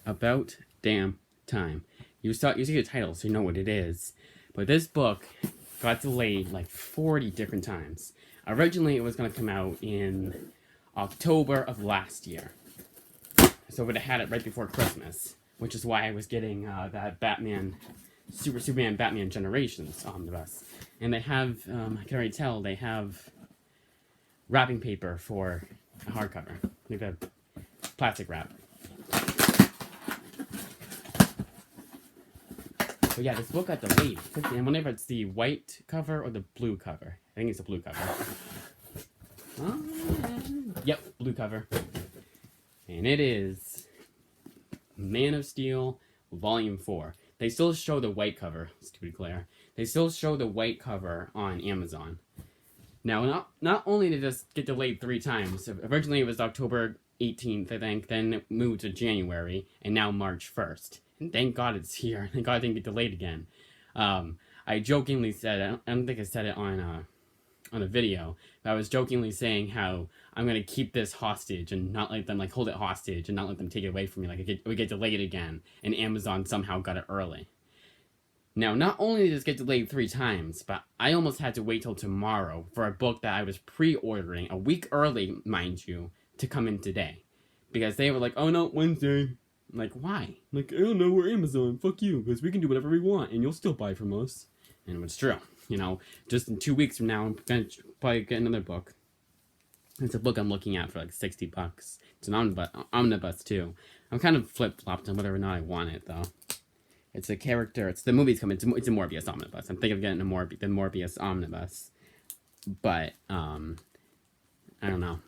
About Damn Time. You see the title, so you know what it is. But this book got delayed like 40 different times. Originally, it was going to come out in October of last year. So would have had it right before Christmas, which is why I was getting that Superman Batman Generations omnibus. And they have, I can already tell, they have wrapping paper for a hardcover. They've got plastic wrap. But yeah, this book got delayed. And whenever it's the white cover or the blue cover. I think it's the blue cover. Yep, blue cover. And it is Man of Steel Volume 4. They still show the white cover. Stupid Claire. They still show the white cover on Amazon. Now, not only did this get delayed 3 times. Originally it was October 18th, I think. Then it moved to January. And now March 1st. And thank God it's here. Thank God it didn't get delayed again. I jokingly said, I don't think I said it on a video, but I was jokingly saying how I'm going to keep this hostage and not let them, hold it hostage and not let them take it away from me. It would get delayed again, and Amazon somehow got it early. Now, not only did this get delayed 3 times, but I almost had to wait till tomorrow for a book that I was pre-ordering, a week early, mind you, to come in today. Because they were like, oh no, Wednesday. I'm like, why? I don't know, we're Amazon, fuck you, because we can do whatever we want, and you'll still buy from us. And it's true. Just in 2 weeks from now, I'm going to probably get another book. It's a book I'm looking at for $60. It's an omnibus too. I'm kind of flip-flopped on whether or not I want it, though. It's a character, the movie's coming, it's a Morbius omnibus. I'm thinking of getting the Morbius omnibus. But, I don't know.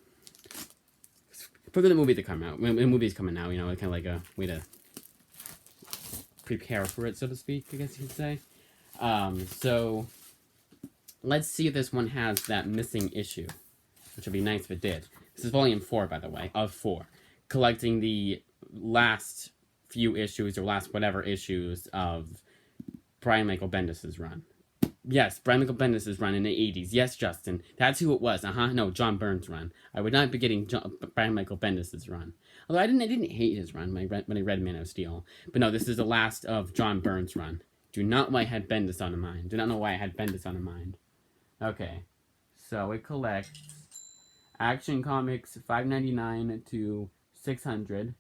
For the movie to come out, when the movie's coming out, kind of like a way to prepare for it, so to speak, I guess you could say. So, let's see if this one has that missing issue, which would be nice if it did. This is volume 4, by the way, of 4, collecting the last few issues, or last whatever issues, of Brian Michael Bendis' run. Yes, Brian Michael Bendis' run in the 80s. Yes, Justin, that's who it was. No, John Byrne's run. I would not be getting Brian Michael Bendis' run. Although I didn't hate his run when I read Man of Steel. But no, this is the last of John Byrne's run. Do not know why I had Bendis on mind. Do not know why I had Bendis on mind. Okay, so it collects Action Comics 599 to 600,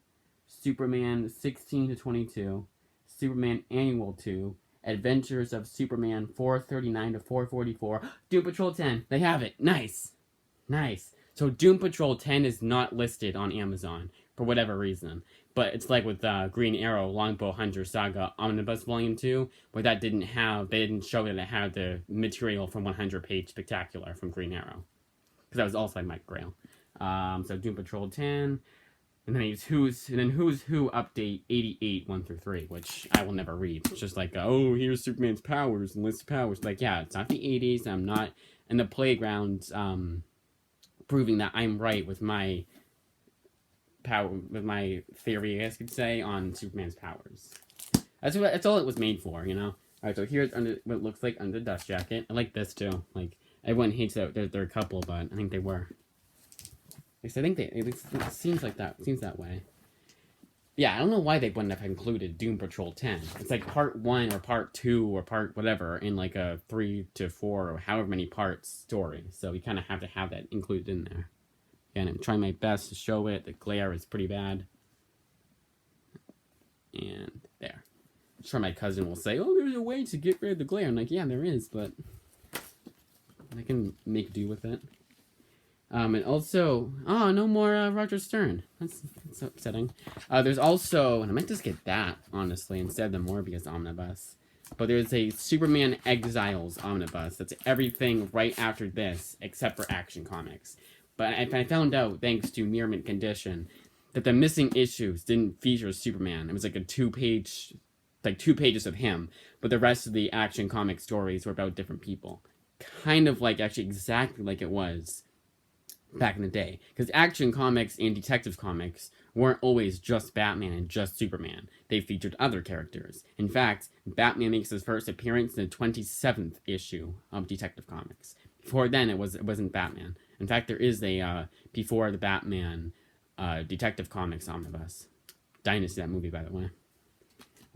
Superman 16 to 22, Superman Annual 2, Adventures of Superman 439 to 444, Doom Patrol 10. They have it. Nice. Nice. So Doom Patrol 10 is not listed on Amazon for whatever reason. But it's like with Green Arrow Longbow Hunter Saga Omnibus Volume 2, where they didn't show that it had the material from 100-page Spectacular from Green Arrow. Because that was also by Mike Grail. So Doom Patrol 10. And then Who's Who update 88 1 through 3, which I will never read. It's just like, oh, here's Superman's powers and list of powers. Yeah, it's not the 80s. I'm not in the playground proving that I'm right with my theory, I guess you could say, on Superman's powers. That's all it was made for, Alright, so here's what it looks like under the dust jacket. I like this too. Everyone hates that they're a couple, but I think they were. I think it seems like that. It seems that way. Yeah, I don't know why they wouldn't have included Doom Patrol 10. It's like part 1 or part 2 or part whatever in a 3 to 4 or however many parts story. So you kind of have to have that included in there. Again, I'm trying my best to show it. The glare is pretty bad. And there. I'm sure my cousin will say, oh, there's a way to get rid of the glare. I'm like, yeah, there is, but I can make do with it. And also, no more Roger Stern. That's upsetting. There's also, and I might just get that, honestly, instead of the Morbius omnibus. But there's a Superman Exiles omnibus. That's everything right after this, except for Action Comics. But I found out, thanks to Mere Mint Condition, that the missing issues didn't feature Superman. It was like a 2 pages of him. But the rest of the Action Comic stories were about different people. Kind of actually exactly like it was back in the day. Because Action Comics and Detective Comics weren't always just Batman and just Superman. They featured other characters. In fact, Batman makes his first appearance in the 27th issue of Detective Comics. Before then, it wasn't Batman. In fact, there is a Before the Batman Detective Comics omnibus. Dynasty, that movie, by the way.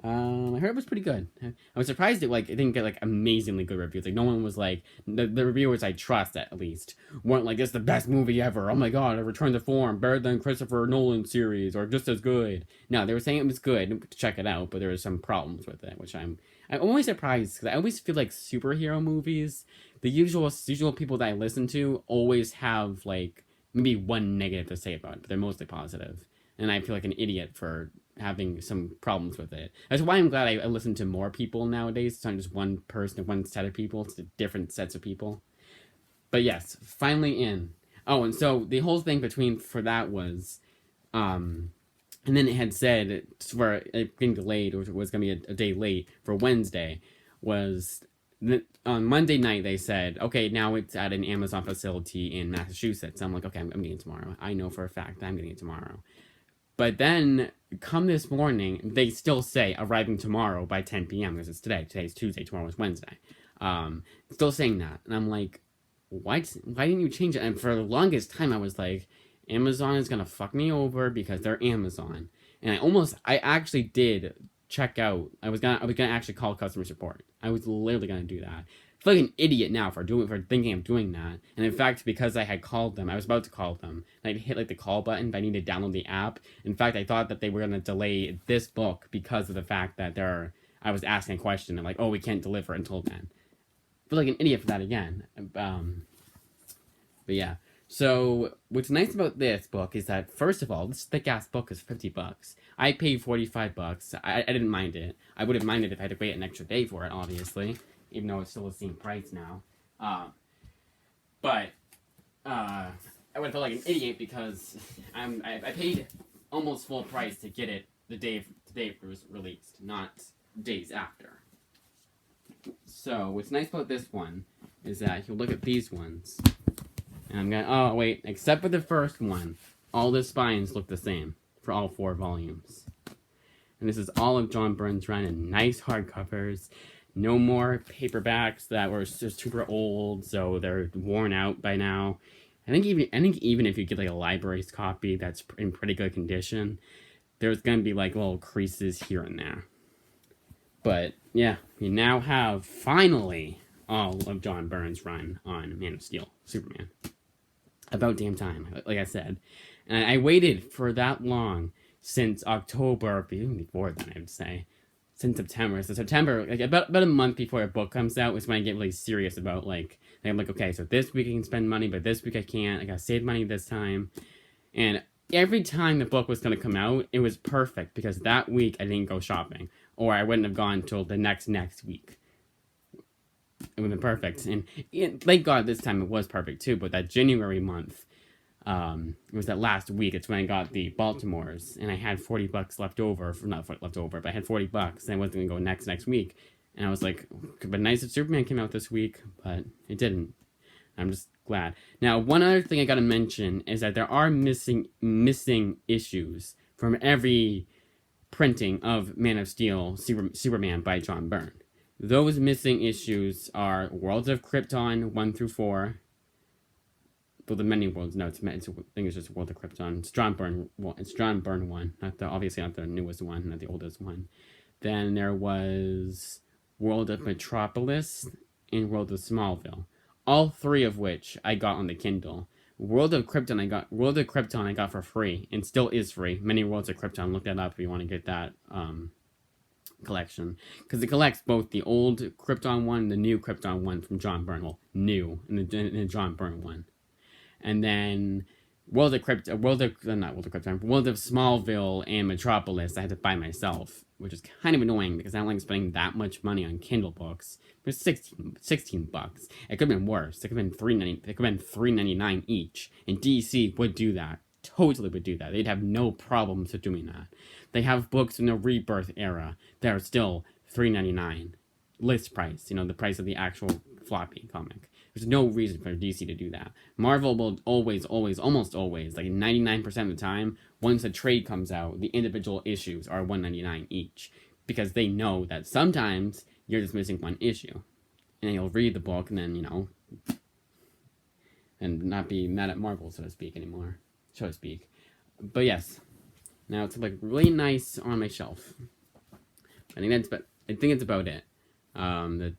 I heard it was pretty good. I was surprised it didn't get amazingly good reviews. No one was the reviewers I trust at least weren't this is the best movie ever. Oh my god, a return to form, better than Christopher Nolan series, or just as good. No, they were saying it was good to check it out, but there were some problems with it, which I'm always surprised because I always feel like superhero movies, the usual people that I listen to always have maybe one negative to say about it, but they're mostly positive, and I feel like an idiot for having some problems with it. That's why I'm glad I listen to more people nowadays. It's not just one person, one set of people. It's different sets of people. But yes, finally in. Oh, and so the whole thing for that was, and then it had said for it being delayed, or it was going to be a day late for Wednesday, was on Monday night they said, okay, now it's at an Amazon facility in Massachusetts. I'm like, okay, I'm getting it tomorrow. I know for a fact that I'm getting it tomorrow. But then, come this morning, they still say arriving tomorrow by 10 p.m. because it's today. Today's Tuesday, tomorrow is Wednesday. Still saying that. And I'm like, why didn't you change it? And for the longest time, I was like, Amazon is going to fuck me over because they're Amazon. And I actually did check out. I was gonna actually call customer support. I was literally going to do that. I feel like an idiot now for thinking of doing that. And in fact, because I had called them, I was about to call them. And I hit the call button, but I needed to download the app. In fact, I thought that they were going to delay this book because of the fact that I was asking a question and oh, we can't deliver until then. I feel like an idiot for that again. But yeah. So what's nice about this book is that, first of all, this thick ass book is $50. I paid $45. I didn't mind it. I would have minded if I had to wait an extra day for it, obviously. Even though it's still the same price now. But I would have felt like an idiot because I paid almost full price to get it the day it was released, not days after. So what's nice about this one is that if you look at these ones, and I'm going, oh wait, except for the first one, all the spines look the same for all 4 volumes. And this is all of John Byrne's run in nice hardcovers. No more paperbacks that were just super old, so they're worn out by now. I think even if you get a library's copy that's in pretty good condition, there's gonna be little creases here and there. But yeah, we now have finally all of John Byrne's run on Man of Steel, Superman. About damn time, like I said, and I waited for that long since October, even before then, I would say. Since September. So September, about a month before a book comes out is when I get really serious about I'm like, okay, so this week I can spend money, but this week I can't. I gotta save money this time. And every time the book was gonna come out, it was perfect because that week I didn't go shopping, or I wouldn't have gone till the next week. It would have been perfect. And thank God this time it was perfect too. But that January month, it was that last week. It's when I got the Baltimores, and I had $40 left over. Not left over, but I had $40, and I wasn't gonna go next week. And I was like, could be nice if Superman came out this week, but it didn't. I'm just glad. Now, one other thing I gotta mention is that there are missing issues from every printing of Man of Steel, Superman by John Byrne. Those missing issues are Worlds of Krypton 1 through 4. Well, the many worlds. No, I think it's just World of Krypton. It's John Byrne. Well, it's John Byrne 1, obviously not the newest one, not the oldest one. Then there was World of Metropolis and World of Smallville. All 3 of which I got on the Kindle. World of Krypton I got for free, and still is free. Many Worlds of Krypton. Look that up if you want to get that collection, because it collects both the old Krypton one and the new Krypton one from John Byrne. Well, new and the John Byrne one. And then World of Smallville and Metropolis I had to buy myself, which is kind of annoying because I don't like spending that much money on Kindle books. But $16. It could have been worse. It could have been $3.99 each. And DC would do that. Totally would do that. They'd have no problems with doing that. They have books in the Rebirth era that are still $3.99 list price. The price of the actual floppy comic. There's no reason for DC to do that. Marvel will almost always, 99% of the time, once a trade comes out, the individual issues are $1.99 each. Because they know that sometimes you're just missing one issue. And you'll read the book and then, and not be mad at Marvel, so to speak, anymore. So to speak. But yes. Now it's like really nice on my shelf. I think it's about it. And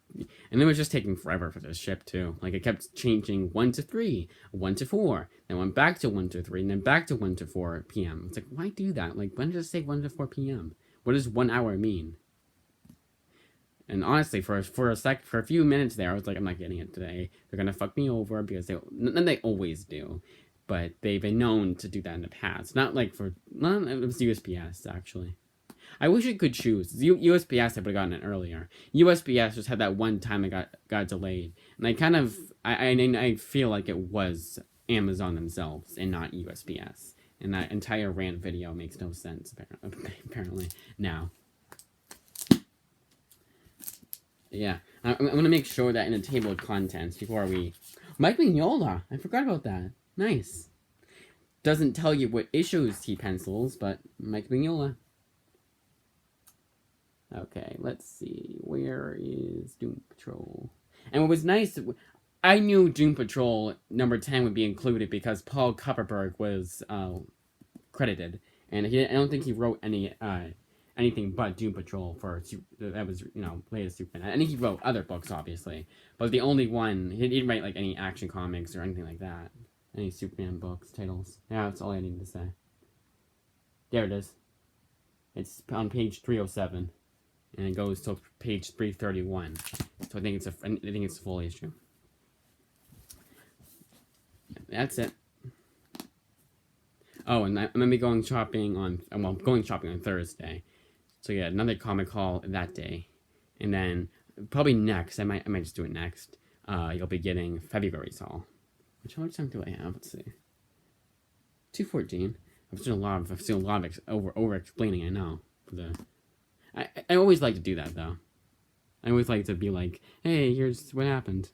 it was just taking forever for this ship too. Like it kept changing 1 to 3, 1 to 4, then went back to 1 to 3, and then back to 1 to 4 p.m. It's like, why do that? Like, when does it say 1 to 4 p.m.? What does 1 hour mean? And honestly, for a few minutes there, I was like, I'm not getting it today. They're gonna fuck me over because they always do, but they've been known to do that in the past. Not like it was USPS actually. I wish it could choose. USPS I would have gotten it earlier. USPS just had that one time it got delayed, and I feel like it was Amazon themselves and not USPS. And that entire rant video makes no sense apparently now. Yeah, I'm gonna make sure that in the table of contents before we... Mike Mignola! I forgot about that. Nice. Doesn't tell you what issues he pencils, but Mike Mignola. Okay, let's see. Where is Doom Patrol? And what was nice... I knew Doom Patrol number 10 would be included because Paul Kupperberg was credited. And I don't think he wrote anything but Doom Patrol that was, latest Superman. I think he wrote other books, obviously, but the only one he didn't write like any Action Comics or anything like that. Any Superman books titles. Yeah, that's all I need to say. There it is. It's on page 307, and it goes to page 331. So I think it's a full issue. That's it. Oh, and I'm gonna be going shopping on Thursday. So yeah, another comic haul that day, and then probably next I might just do it next. You'll be getting February's haul. How much time do I have? Let's see. 2:14. I've seen a lot of over explaining. I know. I always like to do that though. I always like to be like, hey, here's what happened,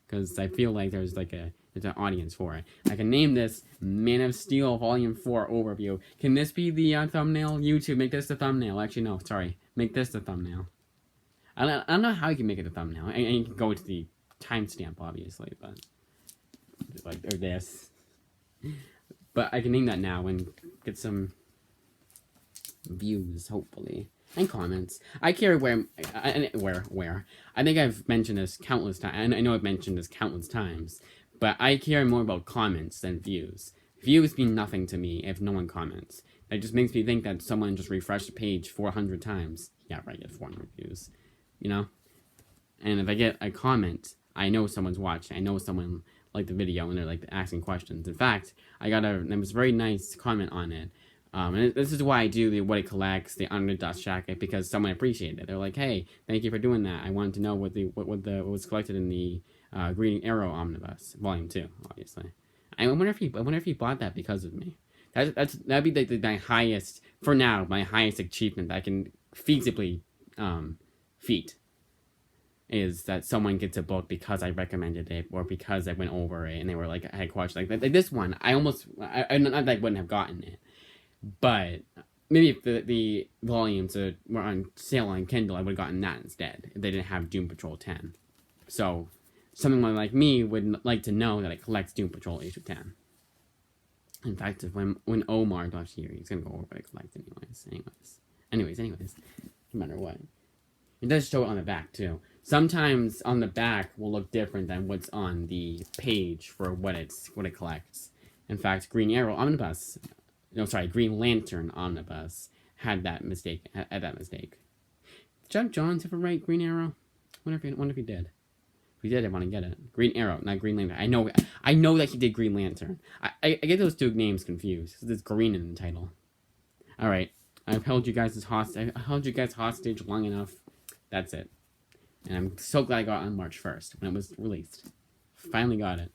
because I feel like there's an audience for it. I can name this Man of Steel Volume 4 Overview. Can this be the thumbnail? YouTube, make this the thumbnail. Actually, no, sorry. Make this the thumbnail. I don't know how you can make it a thumbnail. And you can go to the timestamp, obviously, but... or this. But I can name that now and get some views, hopefully. And comments. I care where. I think I've mentioned this countless times. I know I've mentioned this countless times. But I care more about comments than views. Views mean nothing to me if no one comments. That just makes me think that someone just refreshed the page 400 times. Yeah, right, I get 400 views. And if I get a comment, I know someone's watching. I know someone liked the video and they're asking questions. In fact, there was a very nice comment on it. And this is why I do what it collects, the Under the Dust Jacket, because someone appreciated it. They're like, hey, thank you for doing that. I wanted to know what was collected in the Green Arrow Omnibus, Volume 2, obviously. I wonder if he bought that because of me. That'd be my highest, for now, my highest achievement that I can feasibly feat. Is that someone gets a book because I recommended it, or because I went over it, and they were like, I had questions. Like this one, not that I wouldn't have gotten it, but maybe if the volumes were on sale on Kindle, I would have gotten that instead, if they didn't have Doom Patrol 10. So... someone like me would like to know that it collects Doom Patrol issue 10. In fact, when Omar got here, he's gonna go over what it collects anyways. No matter what. It does show it on the back, too. Sometimes on the back will look different than what's on the page for what it collects. In fact, Green Lantern Omnibus had that mistake. Did Jeff Johns ever write Green Arrow? Wonder if he did. If he did, I want to get it. Green Arrow, not Green Lantern. I know that he did Green Lantern. I get those two names confused because there's green in the title. All right, I've held you guys hostage long enough. That's it. And I'm so glad I got it on March 1st when it was released. Finally got it.